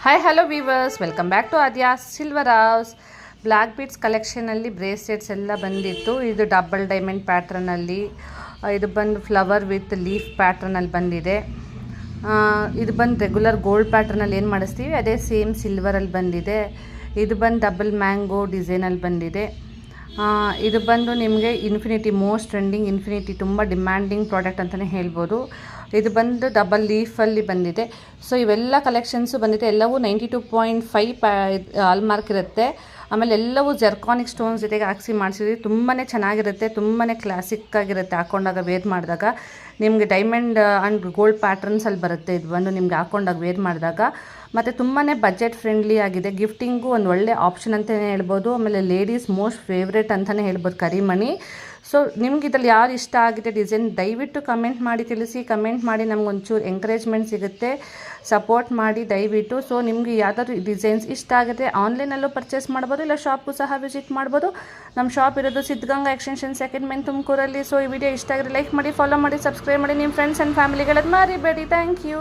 Hi hello viewers, welcome back to Aadya silver house. Black beads ಕಲೆಕ್ಷನಲ್ಲಿ bracelets ಎಲ್ಲ ಬಂದಿತ್ತು. ಇದು ಡಬಲ್ ಡೈಮಂಡ್ ಪ್ಯಾಟ್ರನಲ್ಲಿ, ಇದು ಬಂದು ಫ್ಲವರ್ ವಿತ್ ಲೀಫ್ ಪ್ಯಾಟ್ರನಲ್ಲಿ ಬಂದಿದೆ. ಇದು ಬಂದು ರೆಗ್ಯುಲರ್ ಗೋಲ್ಡ್ ಪ್ಯಾಟ್ರನಲ್ಲಿ ಏನು ಮಾಡಿಸ್ತೀವಿ ಅದೇ ಸೇಮ್ ಸಿಲ್ವರಲ್ಲಿ ಬಂದಿದೆ. ಇದು ಬಂದು ಡಬಲ್ ಮ್ಯಾಂಗೋ ಡಿಸೈನಲ್ಲಿ ಬಂದಿದೆ. ಇದು ಬಂದು ನಿಮಗೆ ಇನ್ಫಿನಿಟಿ, ಮೋಸ್ಟ್ ಟ್ರೆಂಡಿಂಗ್ ಇನ್ಫಿನಿಟಿ, ತುಂಬ ಡಿಮ್ಯಾಂಡಿಂಗ್ ಪ್ರಾಡಕ್ಟ್ ಅಂತಲೇ ಹೇಳ್ಬೋದು. ಇದು ಬಂದು ಡಬಲ್ ಲೀಫಲ್ಲಿ ಬಂದಿದೆ. ಸೊ ಇವೆಲ್ಲ ಕಲೆಕ್ಷನ್ಸು ಬಂದಿದೆ. ಎಲ್ಲವೂ 92.5 ಹಾಲ್ಮಾರ್ಕ್ ಇರುತ್ತೆ. ಆಮೇಲೆ ಎಲ್ಲವೂ ಜರ್ಕಾನಿಕ್ ಸ್ಟೋನ್ಸ್ ಜೊತೆಗೆ ಹಾಕ್ಸಿ ಮಾಡಿಸಿದ್ವಿ. ತುಂಬಾ ಚೆನ್ನಾಗಿರುತ್ತೆ, ತುಂಬಾ ಕ್ಲಾಸಿಕ್ಕಾಗಿರುತ್ತೆ. ಹಾಕ್ಕೊಂಡಾಗ ವೇರ್ ಮಾಡಿದಾಗ ನಿಮಗೆ ಡೈಮಂಡ್ ಆ್ಯಂಡ್ ಗೋಲ್ಡ್ ಪ್ಯಾಟ್ರನ್ಸಲ್ಲಿ ಬರುತ್ತೆ. ಇದು ಬಂದು ನಿಮ್ಗೆ ಹಾಕ್ಕೊಂಡಾಗ ವೇರ್ ಮಾಡಿದಾಗ ಮತ್ತು ತುಂಬಾ ಬಜೆಟ್ ಫ್ರೆಂಡ್ಲಿ ಆಗಿದೆ. ಗಿಫ್ಟಿಂಗು ಒಂದು ಒಳ್ಳೆ ಆಪ್ಷನ್ ಅಂತಲೇ ಹೇಳ್ಬೋದು. ಆಮೇಲೆ ಲೇಡೀಸ್ ಮೋಸ್ಟ್ ಫೇವ್ರೇಟ್ ಅಂತಲೇ ಹೇಳ್ಬೋದು ಕರಿಮಣಿ. ಸೊ ನಿಮ್ಗೆ ಇದ್ರಲ್ಲಿ ಯಾರು ಇಷ್ಟ ಆಗಿದೆ ಡಿಸೈನ್ ದಯವಿಟ್ಟು ಕಮೆಂಟ್ ಮಾಡಿ ತಿಳಿಸಿ. ಕಮೆಂಟ್ ಮಾಡಿ ನಮಗೊಂಚೂರು ಎಂಕರೇಜ್ಮೆಂಟ್ ಸಿಗುತ್ತೆ, ಸಪೋರ್ಟ್ ಮಾಡಿ ದಯವಿಟ್ಟು. ಸೊ ನಿಮಗೆ ಯಾವ್ದಾದ್ರು ಡಿಸೈನ್ಸ್ ಇಷ್ಟ ಆಗುತ್ತೆ ಆನ್ಲೈನಲ್ಲೂ ಪರ್ಚೇಸ್ ಮಾಡ್ಬೋದು, ಇಲ್ಲ ಶಾಪ್ಗೂ ಸಹ ವಿಸಿಟ್ ಮಾಡ್ಬೋದು. ನಮ್ಮ ಶಾಪ್ ಇರೋದು ಸಿದ್ಧಗಂಗಾ ಎಕ್ಸ್ಟೆನ್ಷನ್ ಸೆಕೆಂಡ್ ಮೇನ್ ತುಮಕೂರಲ್ಲಿ. ಸೊ ಈ ವಿಡಿಯೋ ಇಷ್ಟ ಆಗಿದ್ರೆ ಲೈಕ್ ಮಾಡಿ, ಫಾಲೋ ಮಾಡಿ, ಸಬ್ಸ್ಕ್ರೈಬ್ ಮಾಡಿ, ನಿಮ್ಮ ಫ್ರೆಂಡ್ಸ್ ಆ್ಯಂಡ್ ಫ್ಯಾಮಿಲಿಗಳದ್ದು ಮರಿಬೇಡಿ. Thank you.